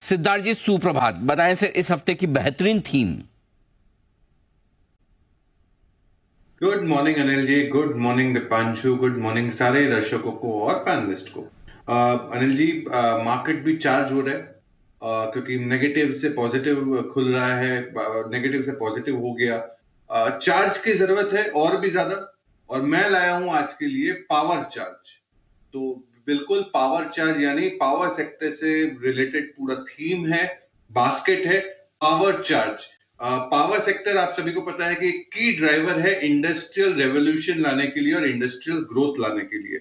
सिद्धार्थ जी सुप्रभात, बताएं सर इस हफ्ते की बेहतरीन थीम। Good morning Anil ji, good morning Dipanshu, good morning सारे दर्शकों को और पैनलिस्ट को। अनिल जी, मार्केट भी चार्ज हो रहा है क्योंकि नेगेटिव से पॉजिटिव खुल रहा है, नेगेटिव से पॉजिटिव हो गया। चार्ज की जरूरत है और भी ज्यादा, और मैं लाया हूं आज के लिए पावर चार्ज। तो बिल्कुल पावर चार्ज यानी पावर सेक्टर से रिलेटेड पूरा थीम है, बास्केट है पावर चार्ज। पावर सेक्टर आप सभी को पता है कि की ड्राइवर है इंडस्ट्रियल रेवोल्यूशन लाने के लिए और इंडस्ट्रियल ग्रोथ लाने के लिए।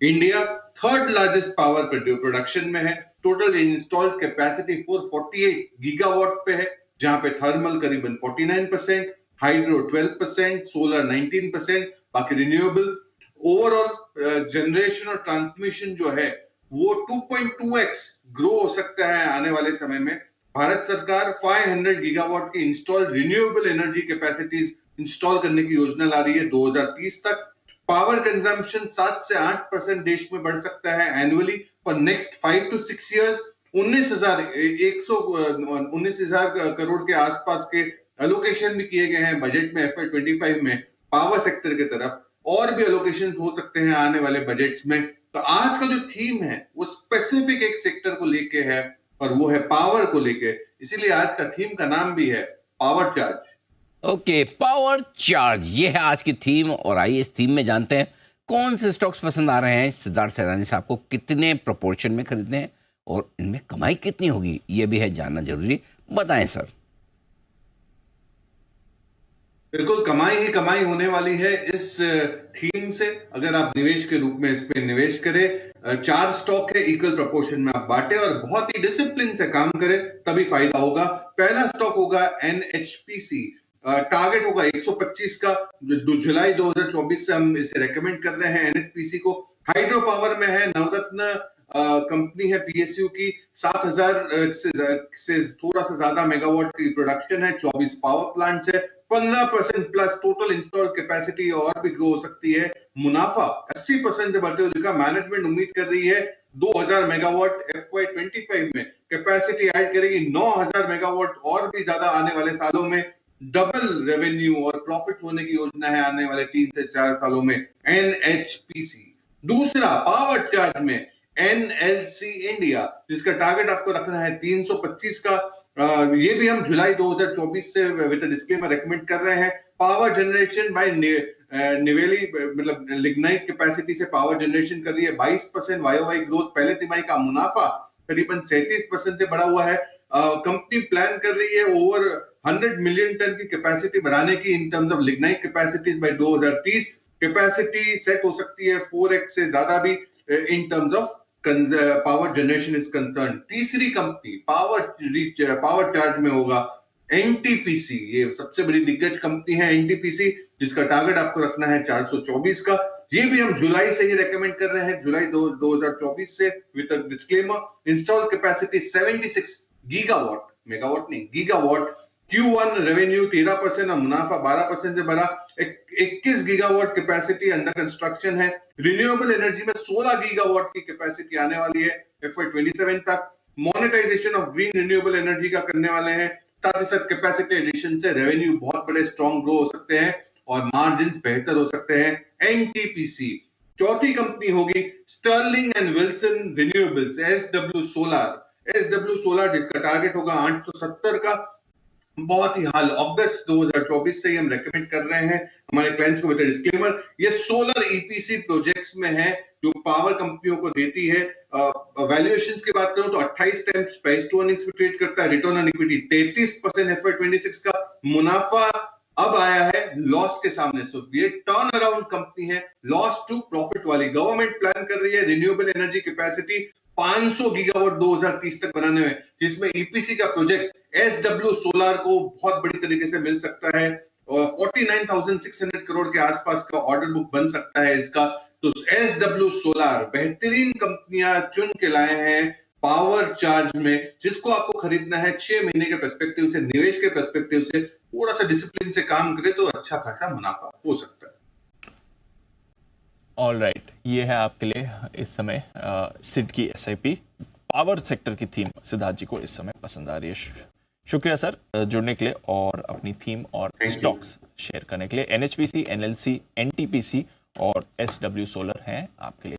India third largest power production में है। टोटल इंस्टॉल्ड कैपेसिटी 448 गीगावाट पे है, जहां पे थर्मल करीबन 49%, हाइड्रो 12%, सोलर 19%, बाकी रिन्यूएबल। ओवरऑल जनरेशन और ट्रांसमिशन जो है वो 2.2x ग्रो हो सकता है आने वाले समय में। भारत सरकार 500 गीगावाट की installed renewable energy capacities install करने की योजना ला रही है 2030 तक। पावर कंजम्पशन 7 से 8% देश में बढ़ सकता है annually for next 5 to 6 years। 19,000 crore के आसपास के एलोकेशन भी किए गए हैं बजट में FY25 में पावर सेक्टर की तरफ। और भी एलोकेशन हो सकते हैं आने वाले बजट्स में। तो आज का जो थीम है वो स्पेसिफिक एक सेक्टर को लेके है और वो है पावर को लेके, इसीलिए आज का थीम का नाम भी है power charge. Okay, power charge ये है आज की थीम। और आइए इस थीम में जानते हैं कौन से स्टॉक्स पसंद आ रहे हैं सिद्धार्थ सैनानी साहब को, कितने प्रोपोर्शन में खरीदने हैं और इनमें कमाई कितनी होगी, ये भी है जानना जरूरी। बताएं सर। बिल्कुल कमाई ही कमाई होने वाली है इस थीम से। अगर आप निवेश के रूप में इस पे निवेश करें, 4 स्टॉक है, इक्वल प्रोपोर्शन में आप बांटे और बहुत ही डिसिप्लिन से काम करें तभी फायदा होगा। पहला स्टॉक होगा NHPC, टारगेट होगा 125 का। जुलाई 2024 से हम इसे रेकमेंड कर रहे हैं NHPC को। हाइड्रो पावर में है, नवरत्न कंपनी है PSU की। 7,000 से थोड़ा सा ज्यादा मेगावाट की प्रोडक्शन है, 24 पावर प्लांट है, 15% प्लस टोटल इंस्टॉल कैपेसिटी और भी ग्रो हो सकती है। मुनाफा 80% से बढ़ते हुए दिखा। मैनेजमेंट उम्मीद कर रही है 2,000 मेगावाट FY25 में कैपेसिटी ऐड करेगी, 9,000 मेगावाट और भी ज्यादा आने वाले सालों में। डबल रेवेन्यू और प्रॉफिट होने की योजना है आने वाले 3 से 4 सालों में NHPC। दूसरा पावर चार्ज में NLC इंडिया, जिसका टारगेट आपको रखना है 325 का। ये भी हम जुलाई 2024 से विद डिस्क्लेमर रेकमेंड कर रहे हैं। पावर जनरेशन बाय निवेली, मतलब लिग्नाइट कैपेसिटी से पावर जनरेशन कर रही है। 22% YOY ग्रोथ। पहले तिमाही का मुनाफा करीबन 37% से बढ़ा हुआ है। कंपनी प्लान कर रही है ओवर 100 मिलियन टन की कैपेसिटी बढ़ाने की in terms of lignite capacities by 2030। Capacity set हो सकती है 4x से ज्यादा भी in terms of power generation is concern. तीसरी कंपनी पावर चार्ज में होगा NTPC। ये सबसे बड़ी दिग्गज कंपनी है NTPC, जिसका टारगेट आपको रखना है 424 का। ये भी हम जुलाई से ही रेकमेंड कर रहे हैं, जुलाई 2024 से with disclaimer. Install capacity 76 gigawatt, megawatt नहीं गीगावाट। Q1 रेवेन्यू 13% और मुनाफा 12% से बढ़ा। 21 गीगावाट कैपेसिटी अंडर कंस्ट्रक्शन है। रिन्यूएबल एनर्जी में 16 गीगावाट की कैपेसिटी आने वाली है FY27 तक। Monetization of green renewable energy का करने वाले हैं। साथ ही साथ कैपेसिटी एडिशन से रेवेन्यू बहुत बड़े स्ट्रॉन्ग ग्रो हो सकते हैं और मार्जिन बेहतर हो सकते हैं। NTPC। चौथी कंपनी होगी Sterling and Wilson renewables, SW solar, जिसका टारगेट होगा 870 का। बहुत ही हाल अगस्त 2024 से ही हम रेकमेंड कर रहे हैं हमारे क्लाइंट्स को विद डिस्क्लेमर। ये सोलर EPC प्रोजेक्ट्स में है जो पावर कंपनियों को देती है। वैल्यूएशंस की बात करूं तो 28 टाइम्स प्राइस टू अर्निंग्स पे ट्रेड करता है। रिटर्न ऑन इक्विटी 33% FY26 का। मुनाफा अब आया है लॉस के सामने। सो ये टर्न अराउंड कंपनी है, लॉस टू प्रॉफिट वाली। गवर्नमेंट प्लान कर रही है रिन्यूएबल एनर्जी कैपेसिटी 500 गीगावाट 2030 तक बनाने में, जिसमें EPC का प्रोजेक्ट SW सोलर को बहुत बड़ी तरीके से मिल सकता है और 49,600 करोड़ के आसपास का ऑर्डर बुक बन सकता है इसका। तो SW सोलर बेहतरीन कंपनियां चुन के लाए हैं पावर चार्ज में, जिसको आपको खरीदना है 6 महीने के पर्सपेक्टिव से, निवेश के पर्सपेक्टिव से। थोड़ा सा डिसिप्लिन से काम करे तो अच्छा खासा मुनाफा हो सकता है। ऑल राइट, ये है आपके लिए इस समय सिड की SIP पावर सेक्टर की थीम सिद्धार्थ जी को इस समय पसंद आ रही है। शुक्रिया सर जुड़ने के लिए और अपनी थीम और स्टॉक्स शेयर करने के लिए। NHPC, NLC, NTPC और SW सोलर हैं आपके लिए।